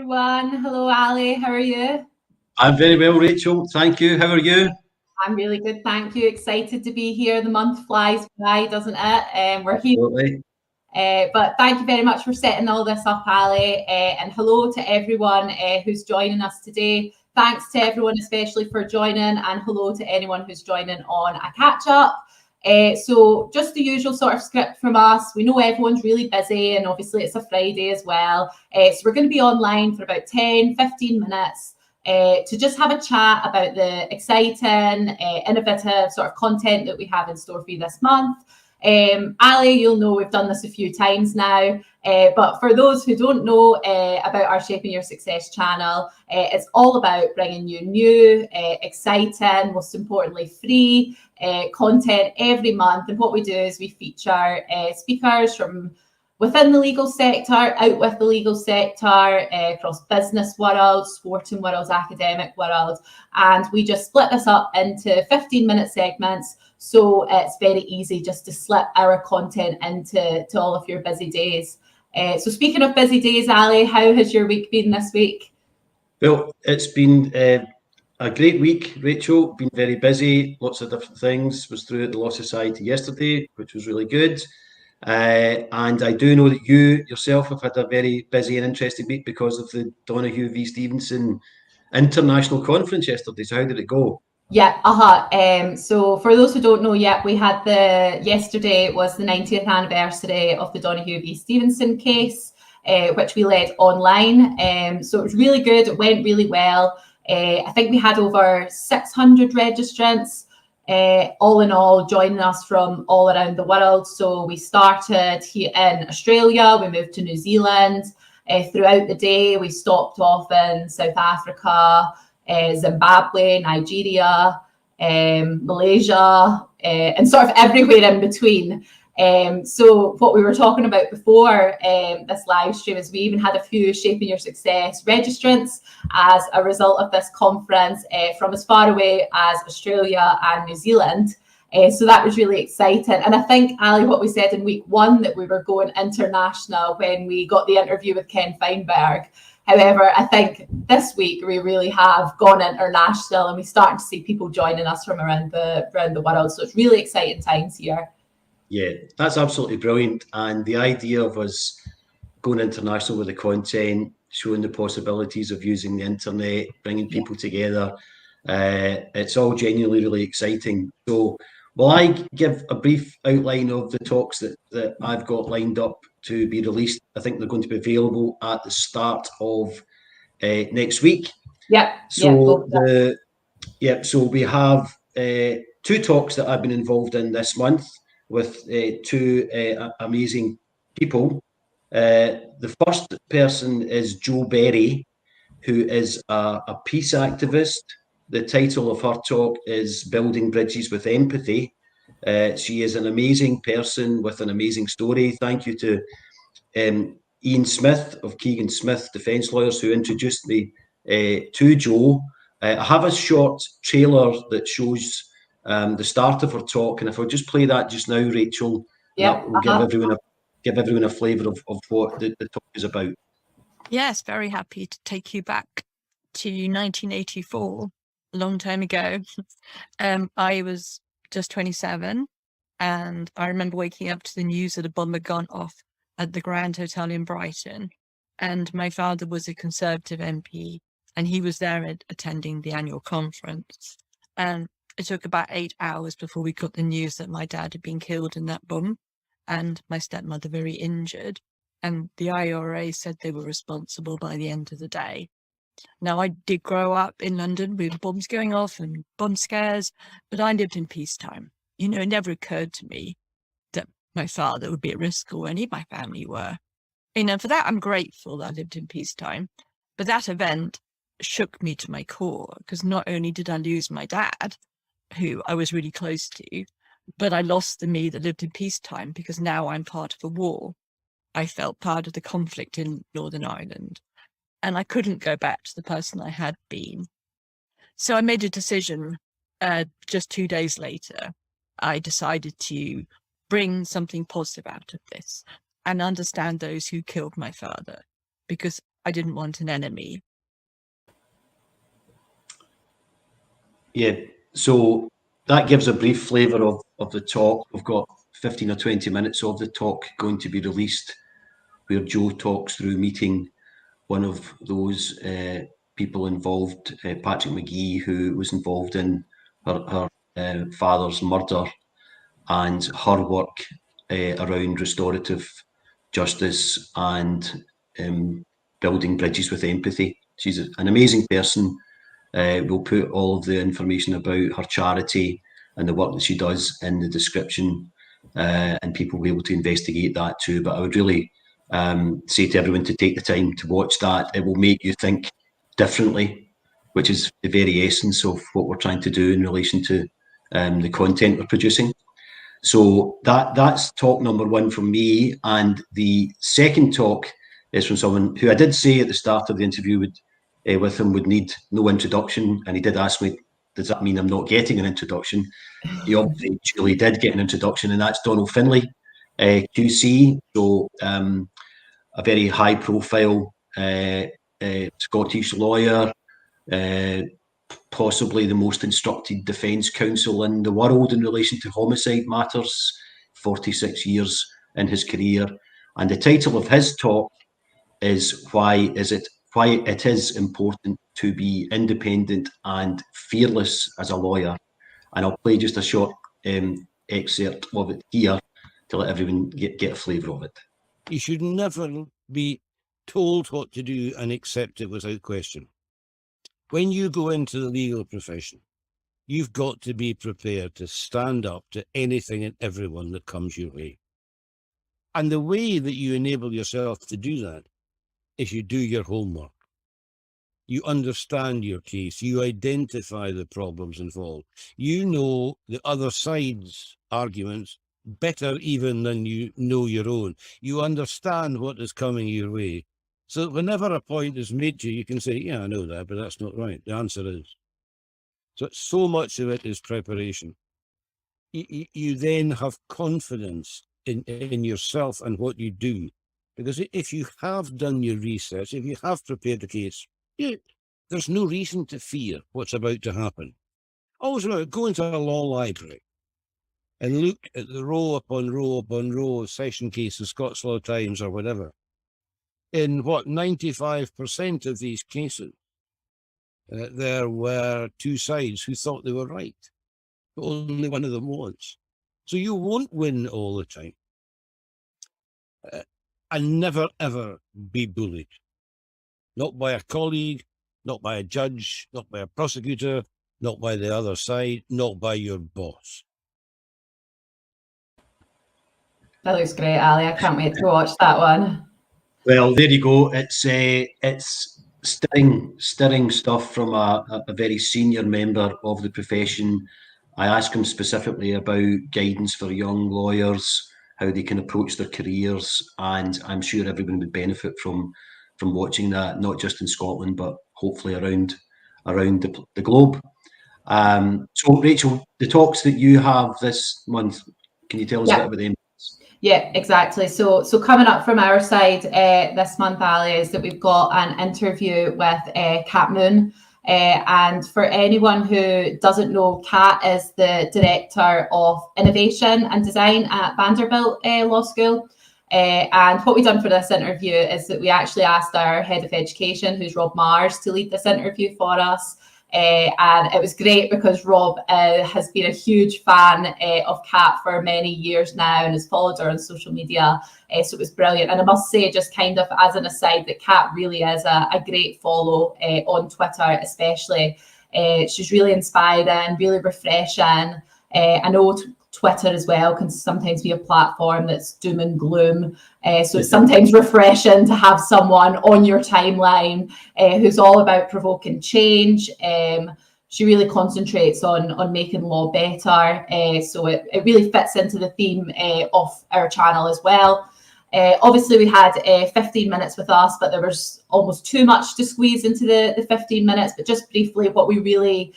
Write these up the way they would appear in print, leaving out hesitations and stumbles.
everyone. Hello, Ali. How are you? I'm very well, Rachel. Thank you. How are you? I'm really good, thank you. Excited to be here. The month flies by, doesn't it? We're here. Absolutely. But thank you very much for setting all this up, Ali. And hello to everyone who's joining us today. Thanks to everyone, especially for joining, and hello to anyone who's joining on a catch up. So just the usual sort of script from us. We know everyone's really busy, and obviously it's a Friday as well. So we're going to be online for about 10-15 minutes to just have a chat about the exciting, innovative sort of content that we have in store for you this month. Ali, you'll know we've done this a few times now, but for those who don't know about our Shaping Your Success channel, it's all about bringing you new, exciting, most importantly free content every month. And what we do is we feature speakers from within the legal sector, out with the legal sector, across business world, sporting world, academic world, and we just split this up into 15-minute segments. So it's very easy just to slip our content into all of your busy days. So speaking of busy days, Ali, how has your week been this week? Well, it's been a great week, Rachel. Been very busy, lots of different things. Was through at the Law Society yesterday, which was really good. And I do know that you yourself have had a very busy and interesting week because of the Donahue v Stevenson International Conference yesterday. So how did it go? Yeah, so for those who don't know yet, we had yesterday was the 90th anniversary of the Donahue v Stevenson case, which we led online. So it was really good. It went really well. I think we had over 600 registrants, all in all, joining us from all around the world. So we started here in Australia, we moved to New Zealand. Throughout the day, we stopped off in South Africa, Zimbabwe, Nigeria, Malaysia, and sort of everywhere in between. So what we were talking about before this live stream is we even had a few Shaping Your Success registrants as a result of this conference from as far away as Australia and New Zealand. So that was really exciting. And I think, Ali, what we said in week one, that we were going international when we got the interview with Ken Feinberg. However, I think this week we really have gone international and we're starting to see people joining us from around the world. So it's really exciting times here. Yeah, that's absolutely brilliant. And the idea of us going international with the content, showing the possibilities of using the internet, bringing people together, it's all genuinely really exciting. So will I give a brief outline of the talks that I've got lined up to be released? I think they're going to be available at the start of next week. So we have two talks that I've been involved in this month with two amazing people. The first person is Jo Berry, who is a peace activist. The title of her talk is Building Bridges with Empathy. She is an amazing person with an amazing story. Thank you to Ian Smith of Keegan Smith Defence Lawyers who introduced me to Jo. I have a short trailer that shows the start of her talk, and if I'll just play that just now, Rachel, that will give everyone a flavour of what the talk is about. Yes, very happy to take you back to 1984, a long time ago. I was just 27, and I remember waking up to the news that a bomb had gone off at the Grand Hotel in Brighton, and my father was a Conservative MP, and he was there attending the annual conference. And it took about 8 hours before we got the news that my dad had been killed in that bomb, and my stepmother very injured. And the IRA said they were responsible by the end of the day. Now, I did grow up in London with bombs going off and bomb scares, but I lived in peacetime. You know, it never occurred to me that my father would be at risk or any of my family were. You know, for that, I'm grateful that I lived in peacetime. But that event shook me to my core, because not only did I lose my dad, who I was really close to, but I lost the me that lived in peacetime, because now I'm part of a war. I felt part of the conflict in Northern Ireland, and I couldn't go back to the person I had been. So I made a decision just 2 days later. I decided to bring something positive out of this and understand those who killed my father, because I didn't want an enemy. Yeah, so that gives a brief flavour of the talk. We've got 15 or 20 minutes of the talk going to be released, where Joe talks through meeting one of those people involved, Patrick McGee, who was involved in her father's murder, and her work around restorative justice and building bridges with empathy. She's an amazing person. We'll put all of the information about her charity and the work that she does in the description, and people will be able to investigate that too. But I would really say to everyone to take the time to watch that. It will make you think differently, which is the very essence of what we're trying to do in relation to the content we're producing. So that's talk number one from me. And the second talk is from someone who I did say at the start of the interview with him would need no introduction. And he did ask me, does that mean I'm not getting an introduction? He obviously truly did get an introduction, and that's Donald Finlay, QC. So a very high profile Scottish lawyer, possibly the most instructed defence counsel in the world in relation to homicide matters, 46 years in his career. And the title of his talk is why it is important to be independent and fearless as a lawyer. And I'll play just a short excerpt of it here to let everyone get a flavour of it. You should never be told what to do and accept it without question. When you go into the legal profession, you've got to be prepared to stand up to anything and everyone that comes your way. And the way that you enable yourself to do that is you do your homework. You understand your case. You identify the problems involved. You know the other side's arguments better even than you know your own. You understand what is coming your way. So whenever a point is made to you, you can say, yeah, I know that, but that's not right. The answer is. So much of it is preparation. You then have confidence in yourself and what you do. Because if you have done your research, if you have prepared the case, there's no reason to fear what's about to happen. Always remember, go into a law library and look at the row upon row upon row of session cases, Scots Law Times or whatever. In 95% of these cases, there were two sides who thought they were right. Only one of them was. So you won't win all the time. And never, ever be bullied. Not by a colleague, not by a judge, not by a prosecutor, not by the other side, not by your boss. That looks great, Ali. I can't wait to watch that one. Well, there you go. It's stirring stuff from a very senior member of the profession. I asked him specifically about guidance for young lawyers, how they can approach their careers, and I'm sure everyone would benefit from watching that, not just in Scotland, but hopefully around the globe. So, Rachel, the talks that you have this month, can you tell us a bit about them? Yeah, exactly. So coming up from our side this month, Ali, is that we've got an interview with Kat Moon. And for anyone who doesn't know, Kat is the Director of Innovation and Design at Vanderbilt Law School. And what we've done for this interview is that we actually asked our Head of Education, who's Rob Mars, to lead this interview for us. And it was great because Rob has been a huge fan of Kat for many years now and has followed her on social media. So it was brilliant. And I must say, just kind of as an aside, that Kat really is a great follow on Twitter, especially. She's really inspiring, really refreshing. I know Twitter as well can sometimes be a platform that's doom and gloom. So it's sometimes refreshing to have someone on your timeline who's all about provoking change. She really concentrates on making law better. So it really fits into the theme of our channel as well. Obviously, we had 15 minutes with us, but there was almost too much to squeeze into the 15 minutes. But just briefly, what we really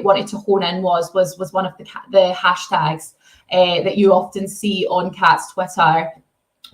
wanted to hone in was one of the hashtags that you often see on Kat's Twitter,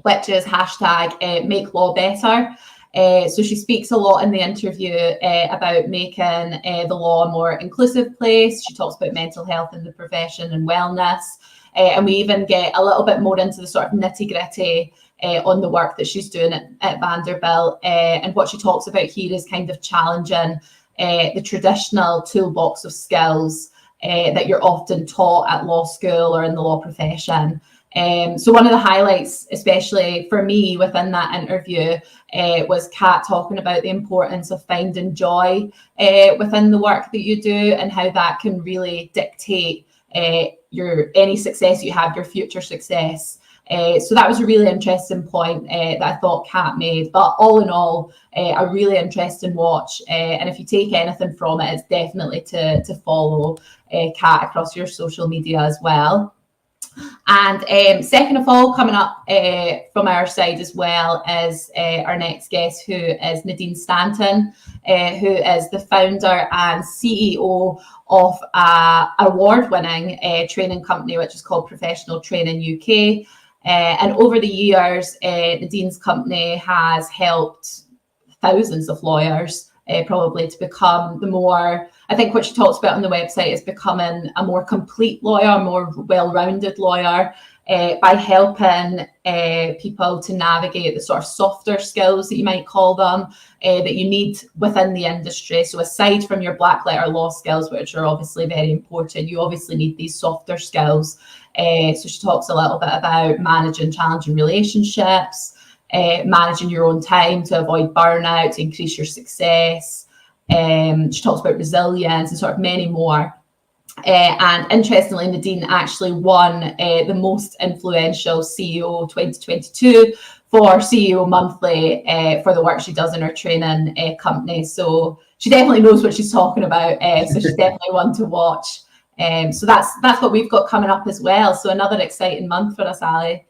which is hashtag Make Law Better. So she speaks a lot in the interview about making the law a more inclusive place. She talks about mental health in the profession and wellness. And we even get a little bit more into the sort of nitty-gritty on the work that she's doing at Vanderbilt. And what she talks about here is kind of challenging the traditional toolbox of skills that you're often taught at law school or in the law profession. So one of the highlights, especially for me within that interview, was Kat talking about the importance of finding joy within the work that you do, and how that can really dictate any success you have, your future success. So that was a really interesting point that I thought Kat made. But all in all, a really interesting watch. And if you take anything from it, it's definitely to follow Kat across your social media as well. And second of all, coming up from our side as well is our next guest, who is Nadine Stanton, who is the founder and CEO of an award-winning training company, which is called Professional Training UK. And over the years, Nadine's company has helped thousands of lawyers probably to become the more, I think what she talks about on the website is becoming a more complete lawyer, a more well-rounded lawyer, by helping people to navigate the sort of softer skills that you might call them, that you need within the industry. So aside from your black letter law skills, which are obviously very important, you obviously need these softer skills. So she talks a little bit about managing challenging relationships, managing your own time to avoid burnout, to increase your success. She talks about resilience and sort of many more. And interestingly, Nadine actually won the most influential CEO 2022 for CEO Monthly for the work she does in her training company. So she definitely knows what she's talking about. So she's definitely one to watch. So that's what we've got coming up as well. So another exciting month for us, Ali.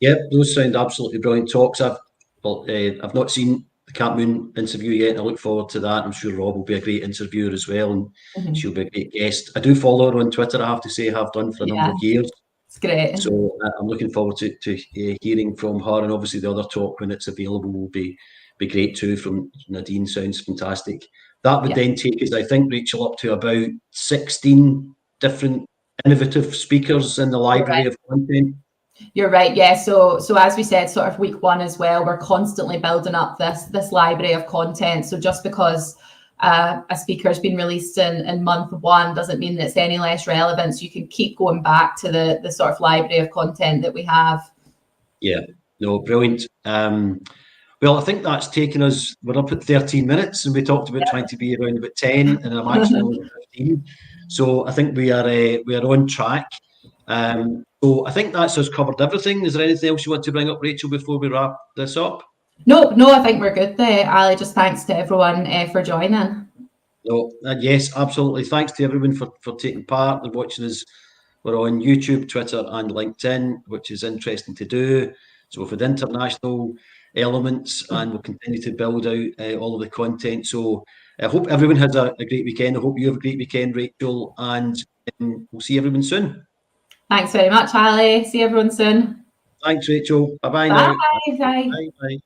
Yep, those sound absolutely brilliant talks. I've not seen the Cat Moon interview yet, and I look forward to that. I'm sure Rob will be a great interviewer as well, and she'll be a great guest. I do follow her on Twitter, I have to say, I have done for a number of years. It's great. So I'm looking forward to hearing from her, and obviously the other talk when it's available will be great too from Nadine. Sounds fantastic. That would then take us, I think, Rachel, up to about 16 different innovative speakers in the library of content. You're right, yeah. So as we said, sort of week one as well, we're constantly building up this library of content. So just because a speaker has been released in month one doesn't mean that it's any less relevant. So you can keep going back to the sort of library of content that we have. Yeah, no, brilliant. Well, I think that's taken us, we're up at 13 minutes, and we talked about trying to be around about 10, and I'm actually only 15. So I think we are on track. So I think that's us covered everything. Is there anything else you want to bring up, Rachel, before we wrap this up? No, I think we're good there, Ali. Just thanks to everyone for joining. No, yes, absolutely. Thanks to everyone for taking part and watching us. We're on YouTube, Twitter, and LinkedIn, which is interesting to do. So we've had international elements, and we'll continue to build out all of the content. So I hope everyone has a great weekend. I hope you have a great weekend, Rachel, and we'll see everyone soon. Thanks very much, Ali. See everyone soon. Thanks, Rachel. Bye-bye now. Bye. Bye.